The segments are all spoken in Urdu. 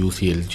UCLG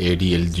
ADLG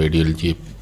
ADLG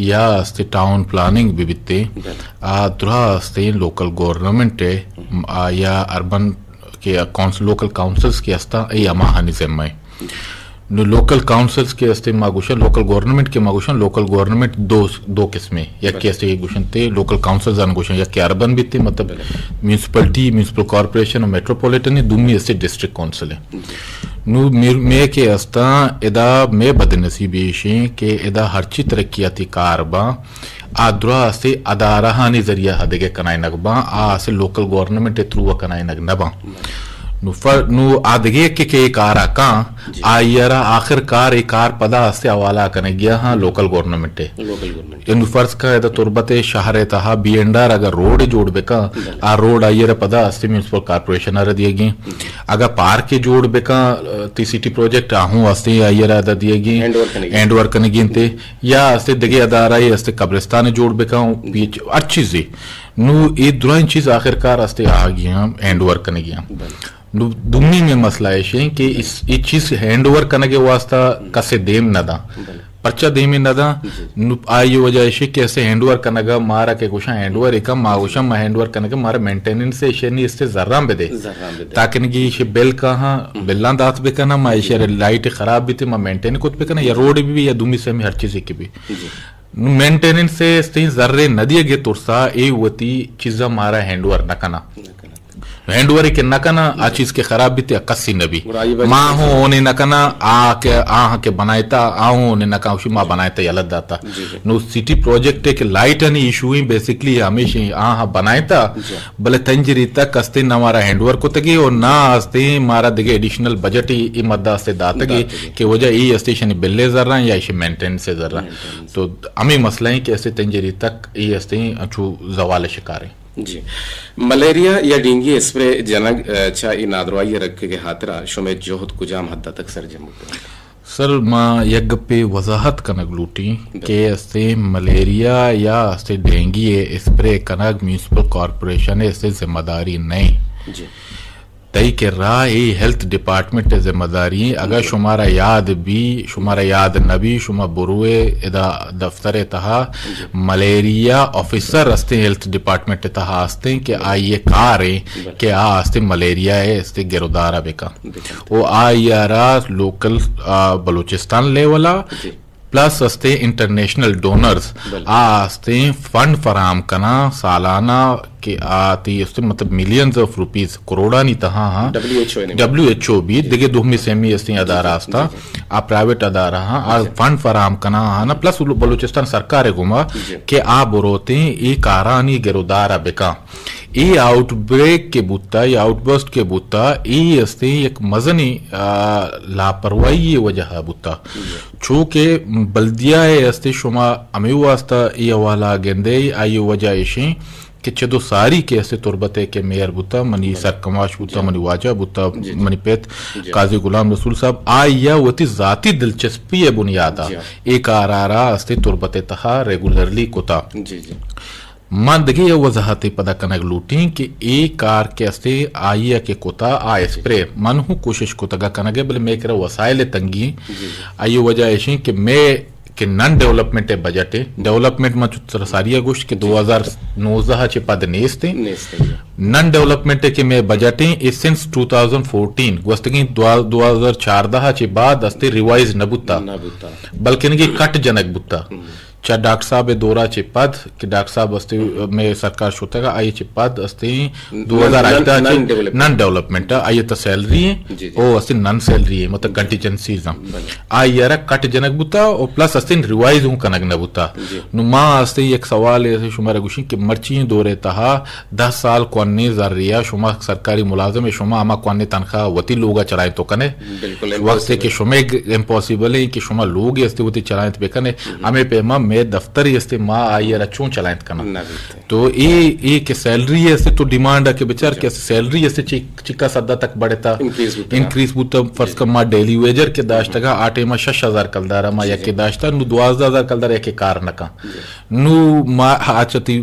یا استے ٹاؤن پلاننگ بھی بیتے درا استے لوکل گورنمنٹ یا اربن کے لوکل کاؤنسلز کے استا ای اما ہانی ذمہ نو لوکل کاؤنسلز کے استے ماگوشن لوکل گورنمنٹ کے ماگوشن لوکل گورنمنٹ دو قسمیں یک کے استے گوشن تے لوکل کاؤنسلز آن گوشن یک کے اربن بھی تے مطلب میونسپلٹی میونسپل کارپوریشن اور میٹروپولیٹن ہے دومی استے ڈسٹرکٹ کاؤنسل ہے نو میں کے استا ادا میں بدنصیبی شیں کہ ادا ہرچی ترقیاتی کارباں آدرا استے ادارہانی ذریعہ ہدگے کنائے نگباں اسے لوکل گورنمنٹ تھرو کنائے نگ نباں نو آدگے کے کارا کان آئیرا آخر کار ایک کار پدا استے حوالہ کنے گیا ہاں لوکل گورنمنٹ نو فرض کا ادا تربت شہر تہا بی اینڈار اگر روڈ جوڑ بکا آ روڈ آئیرا پدا استے میونسپل کارپوریشن آرہ دیے گی اگر پارک جوڑ بکا تی سٹی پروجیکٹ آہوں استے آئیرا ادا دیے گی اینڈ ورک کنے گی انتے یا استے دگے ادارائی استے قبرستان جوڑ بکا ہوں پیچ اچھی سی نو یہ درائن چیز آخر کار استے آگیا اینڈ ورک کنے گیا دمی میں مسئلہ ہے کہ یہ چیز ہینڈ اوور کرنے کے واسطہ کسے دیم نہ دا پرچہ دیم نہ دا آئی وجہ ہے کہ ایسے ہینڈ اوور کرنے کا مارا کے گوشا ہینڈ اوور ایک ما گوشا ما ہینڈ اوور کرنے کا مارا مینٹیننس سے ایشے نہیں اس سے ذرہ بے دے تاکہ نگی ایشے بیل کہاں بیلان دات بے کنا ما ایشے لائٹ خراب بھی تھی ما مینٹین کت بے کنا یا روڈ بھی یا دومی سے میں ہر چیز کی بھی مینٹیننس سے اس سے ذرے نہ دیے گے ترسا اے وتی چیزا مارا ہینڈ اوور نہ کنا ہینڈ اوور کے نکنا آ چیز کے خراب بھی تے کسی نبی ماں ہوں اونے نکنا آ کے بنائیتا آہوں اونے نکا اوشی ماں بنائیتا یلد داتا نو سٹی پروجیکٹ ہے کہ لائٹ ہنی ایشویں بیسکلی ہمیشہ آہاں بنائیتا بلے تنجری تک استے نہ مارا ہینڈ اوور کو تگی اور نہ استے مارا دگے ایڈیشنل بجٹ ہی مدہ استے داتا گی کہ وجہ ای اسٹیشن بلے ذر رہا یا ایشی مینٹین سے ذر رہا تو ہمیں مسئلہ ہے کہ استے تنجری تک ای استے اچھو زوال شکار ہیں جی ملیریا یا ڈینگی اسپرے جنگ چا ای نادروائی رکھے کے خاطرہ شمید جوہد کجام حد تک سرجم ہوتے ہیں سر ما یک گپے وضاحت کنگ لوٹی کہ استے ملیریا یا استے ڈینگی اسپرے کنگ میونسپل کارپوریشن استے ذمہ داری نہیں جی تئی کہ راہ ہیلتھ ڈپارٹمنٹ ذمہ داری اگر شمارا یاد بھی شمارا یاد نبی شما بروئے ادا دفتر تہا ملیریا آفیسر استے ہیلتھ ڈپارٹمنٹ تہا استے کہ آئیے کاریں کہ استے ملیریا ہے استے گرودارا بکا وہ آئیارا لوکل بلوچستان لیولا پلس استے انٹرنیشنل ڈونرز استے فنڈ فراہم کنا سالانہ کہ آتی اس مطلب ملینز آف روپیز کروڑا نہیں تہا ہاں WHO بھی دیکھے دومی سیمی استے ادارہ استا آ پرائیویٹ ادارہ ہاں آ فنڈ فراہم کنا ہاں نا پلس بلوچستان سرکار گما کہ آ بروتے ای کارانی گرودارا بکا ای آؤٹ بریک کے بوتا یا آؤٹ برسٹ کے بوتا ای استے ایک مزنی لاپروائی وجہ بوتا چونکہ بلدیہ استے شما امی واسطہ ای حوالہ گندے آئی وجہ ایشیں کہ چدو ساری کے ایسے تربتے کے میئر بوتا منی سرکماش بوتا منی واجہ بوتا منی پیت قاضی غلام رسول صاحب آئیا وتی ذاتی دلچسپی بنیادا ایک آرارا استے تربتے تہا ریگولرلی کتا من دگی یہ وضاحت پدا کنگ لوٹیں کہ ایک کار کے استے آئیا کے کتا آئے اسپرے من ہوں کوشش کتا گا کنگے بلے میں کرا وسائل تنگی آئیے وجہ ایشیں کہ میں کہ نن ڈیولپمنٹ بجٹ ہے ڈیولپمنٹ میں ساریہ گوشت کہ 2019 چے پد نیستے نن ڈیولپمنٹ کہ میں بجٹ ہے سنس 2014 گوستگی 2014 چے بعد استے ریوائز نبوتا بلکہ نگی کٹ جنک بوتا چاہ ڈاکٹر صاحب دورہ چے پد کہ ڈاکٹر صاحب استے میں سرکار شوتا گا آئی چے پد استے 2018 چے نن ڈیولپمنٹ آئی تا سیلری ہے او استے نن سیلری ہے مطلب کنٹیجنسیز آئی یارا کٹ جنک بوتا اور پلس استے ریوائز ہوں کنک نبوتا نو ماں استے ایک سوال ہے شمارا گوشیں کہ مرچین دورے تہا 10 سال کونی ذریعہ شما سرکاری ملازم ہے شما اما کونی تنخواہ وطی لوگا چلائیں تو کنے وقت ہے کہ شما امپوسیبل ہے کہ شما لوگ استے وطی چلائیں تو بکنے ہمیں پیما میں دفتر استے ماں آئی رچون چلائیں کنا تو ای کہ سیلری استے تو ڈیمانڈ ہے کہ بچار کہ سیلری استے چکا صدہ تک بڑھے تا انکریز بوتا فرض کا ماں ڈیلی ویجر کے داشتا گا 8 ماں 6,000 کلدارا ماں یا کے داشتا نو 12,000 کلدارا یا کے کار نکا نو ماں آچھتی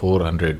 400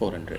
400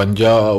50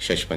6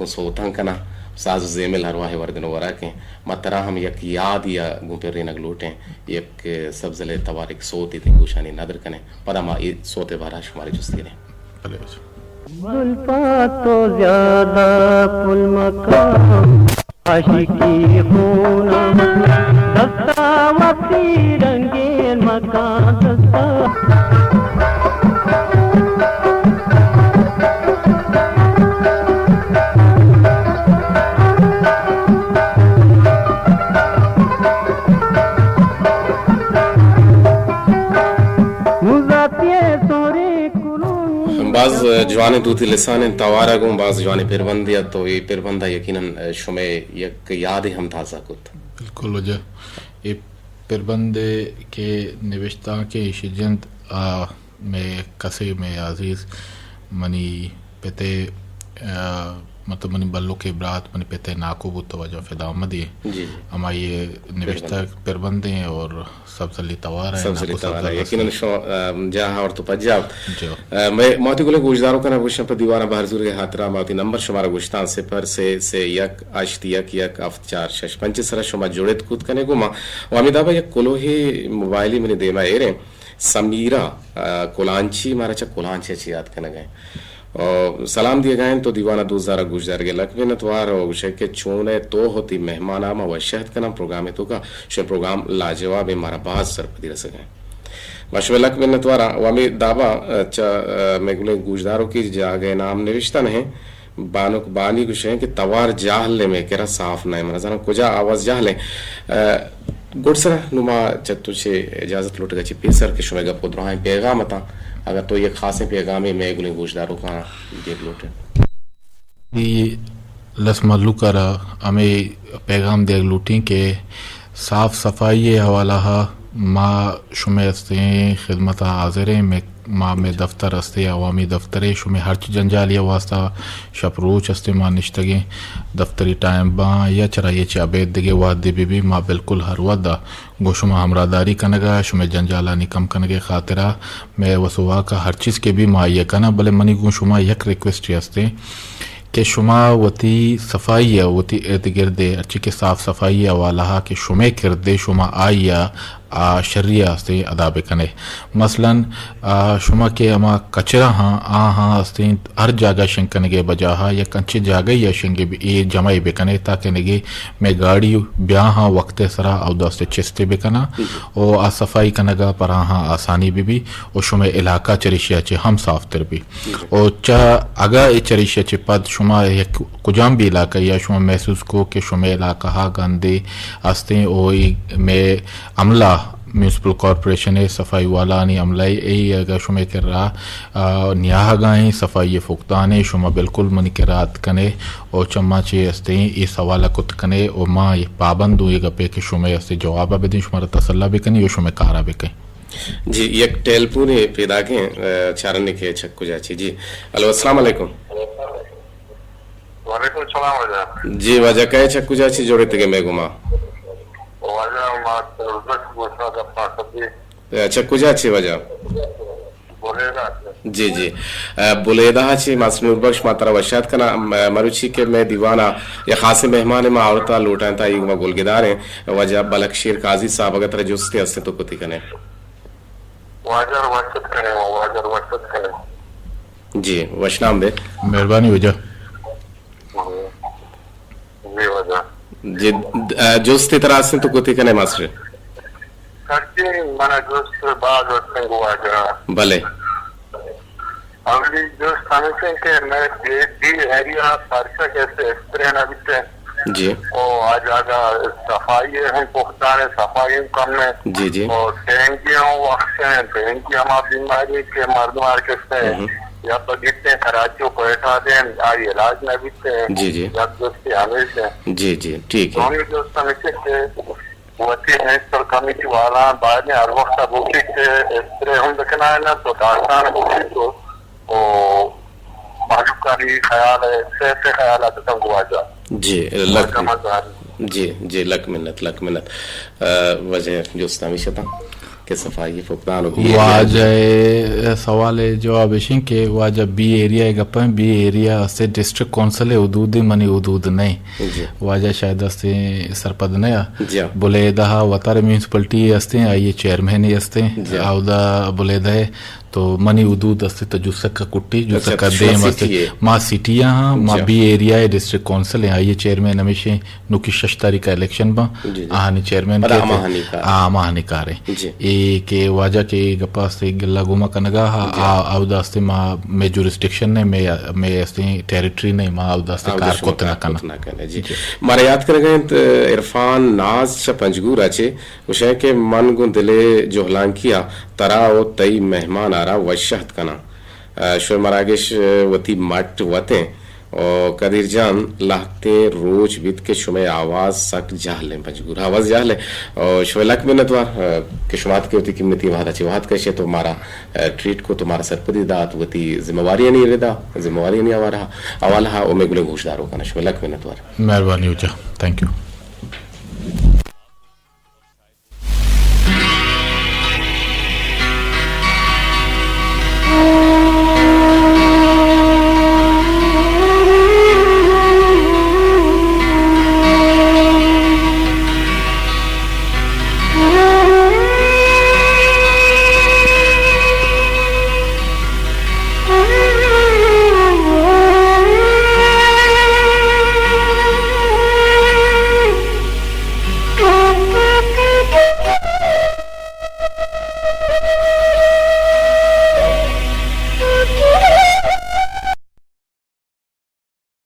گسوتن کنا ساز زیمل ہر واہ وردن ورا کے مترا ہم یک یاد یا گوپر نگ لوٹیں یک سبزلے توارک سوتی تھی گوشانی نادر کنے پدا ما یہ سوتے بارا شماری جستی رہے زلفات تو زیادہ کل مقام عاشقی خونم دستا وقتی رنگین مکان دستا بعض جوان دوتی لسان توارا گون بعض جوان پیربندیا تو یہ پیربندہ یقیناً شمع یک یاد ہم تازہ کت بالکل وجہ یہ پیربندے کے نوشتہ کے شجند میں کسے میں عزیز منی پتے مطلب منی بلو کے برات منی پتے ناکو بود توجہ فدا آمدی اما یہ نوشتہ پیربندے ہیں اور سبزلی توار ہے سبزلی توار ہے یقیناً جہاں اور تو پجاب میں موتی گلے گوشداروں کا نبوشن پر دیوانہ بہرزور کے حاطرہ موتی نمبر شمارا گوشتان سے پر سے یک آشتی یک افت 465 سرہ شما جوڑت کود کنے گو ماں وامیدابا یک کلوہی موبائلی منی دیما ایریں سمیرہ کلانچی مارا چا کلانچی اچھی یاد کنے گئے اور سلام دیے گئے تو دیوانہ دوزارہ گوشدار کے لکوی نتوار اور شکے چونے تو ہوتی مہمان آمہ و شہد کا نام پروگرامی تو کا شو پروگرام لاجواب مارا باز سر پدی رسکیں مشوہ لکوی نتوارا وامی دابا میں گلے گوشداروں کی جاگے نام نوشتہ نہیں بانک بانی کچھ ہیں کہ توار جاہلے میں کہرا صاف نہیں منظرہ کجا آواز جاہلے گوڑ سرہ نما چتو چھے اجازت لوٹ گا چھے پیسر کے شوئے گا پودروہاں پیغامتا اگر تو یہ خاص پیغامی میں گلیں گوشداروں کا دیکھ لوٹے یہ لس مدلو کرا ہمیں پیغام دیکھ لوٹیں کہ صاف صفائی حوالہ ما شمع استے خدمت حاضریں ما میں دفتر استے عوامی دفترے شمع ہرچ جنجالی واسطہ شپروچ استے ما نشتگیں دفتری ٹائم باں یا چرائیے چابید دگے واد دے بھی ما بالکل ہر ودا گو شما ہمراداری کنگا شما جنجالانی کم کنگے خاطرہ میں وسوا کا ہر چیز کے بھی ما یہ کنا بلے منی گو شما یک ریکویسٹ استے کہ شما وتی صفائی ہے وتی ارد گرد اچھی کے صاف صفائی ہے والا کہ شما کردے شما آئیا شریعہ استے ادا بکنے مثلا شما کے اما کچرا ہاں استے ہر جاگہ شنکنگے بجاہا یا کنچے جاگہ یا شنگے بھی جمعی بکنے تاکہ نگے میں گاڑی بیاہاں وقت سرا او داستے چستے بکنا او صفائی کنگا پر ہاں آسانی بھی او شما علاقہ چریشیا چے ہم صاف تر بھی او چا اگا ای چریشیا چے پد شما کجام بھی علاقہ یا شما محسوس کو کہ شما علاقہ ہاں گندے استے او میں عملہ میونسپل کارپوریشن صفائی والا نی عملائی ای اگر شما کر رہا نیاہ گائیں صفائی فقدانے شما بالکل منی کرات کنے او چما چے استے ای سوالہ کت کنے او ما پابند ہوئے گا پہ کہ شما استے جوابہ بدیں شما تسلہ بکنی یا شما کارا بکیں جی یک ٹیلپون پیدا کے چارنے کے چھکو جاچی جی الو السلام علیکم وعلیکم السلام وجہ جی وجہ کہے چھکو جاچی جوڑے تگے میں گما چھکو جاچی وجہ جی جی بولیدہ چی معصوم بخش ماترہ وشاد کنا مروچی کے میں دیوانہ یا خاص مہمان ما عورتہ لوٹائیں تا یہ گلگدار ہیں وجہ بلک شیر قاضی صاحب اگر ترہ جستے ہستے تو کتی کنے واجر وشد کنے جی وشنام دے مہربانی وجہ جی وجہ جی جستے طرح سے تو کتی کنے ماسٹر کرتی مانا جست بعض وقتیں گو واجہ بلے اگلی جست ہمیں سے کہ میں دی ایریا سارشہ کیسے اسپرین ابھتے جی اور آج آگا صفائی ہم پختان صفائی کم میں جی جی اور ٹینکیاں وقت ہیں ٹینکیاں ہم بیماری کے مردمار کستے ہیں یا تو جتنے کراچیوں کو اٹھا دیں آئی علاج میں بیتے ہیں جی جی یا دوستی ہمیش ہیں جی جی ٹھیک ہے دونی دوست ہمیشہ کہ وطی منسٹر کمیٹی والا بعد میں ہر وقت بوکی کے اس طرح ہم دکھنا ہے نا تو داستان بوکی تو معلوم کاری خیال ہے صحت خیالات تنگ ہوا جا جی لک جی جی لک منت وجہ جو ہمیشہ تھا کہ صفائی فقدان واجہ سوال جواب اشن کہ واجہ بی ایریا گپیں بی ایریا سے ڈسٹرکٹ کونسل حدود منی حدود نہیں واجہ شاید استے سرپد نیا بولے دہا وطار میونسپلٹی استے آئیے چیئرمین ہی استے آودہ بولے دہے تو منی حدود استے تجسک کا کٹی جو سکا دیم استے ما سیٹیاں ہاں ما بی ایریا ڈسٹرکٹ کونسل ہیں آئیے چیئرمین ہمیشہ نوکی 6 تاریخ کا الیکشن با آہانی چیئرمین کے آمہانی کارے ای کہ واجہ کے گپا استے گلہ گوما کنگا آودہ استے ما میں جورسٹکشن نے میں استے ٹیریٹری نہیں ما آودہ استے کار کوتنا کنا مارا یاد کر گئے عرفان ناز چا پنجگور آچے وہ ہے کہ من گو دلے جو ہلان کیا ترا و تئی مہمان آرا وشہت کنا شوی مراگش وطی مٹ وطیں اور قدیر جان لاہتے روچ بیت کے شمع آواز سک جاہلیں پنجگور آواز جاہلیں اور شوی لک منتوار کشمات کے ہوتی قیمتی وہاں چی وہاں کشے تو ہمارا ٹریٹ کو تمہارا سرپدی دات وطی ذمہواری نہیں ردا ذمہواری نہیں آوارہا اوالہا او میں گلے گوشداروں کا شوی لک منتوار مہربانی ہوچا تھینک یو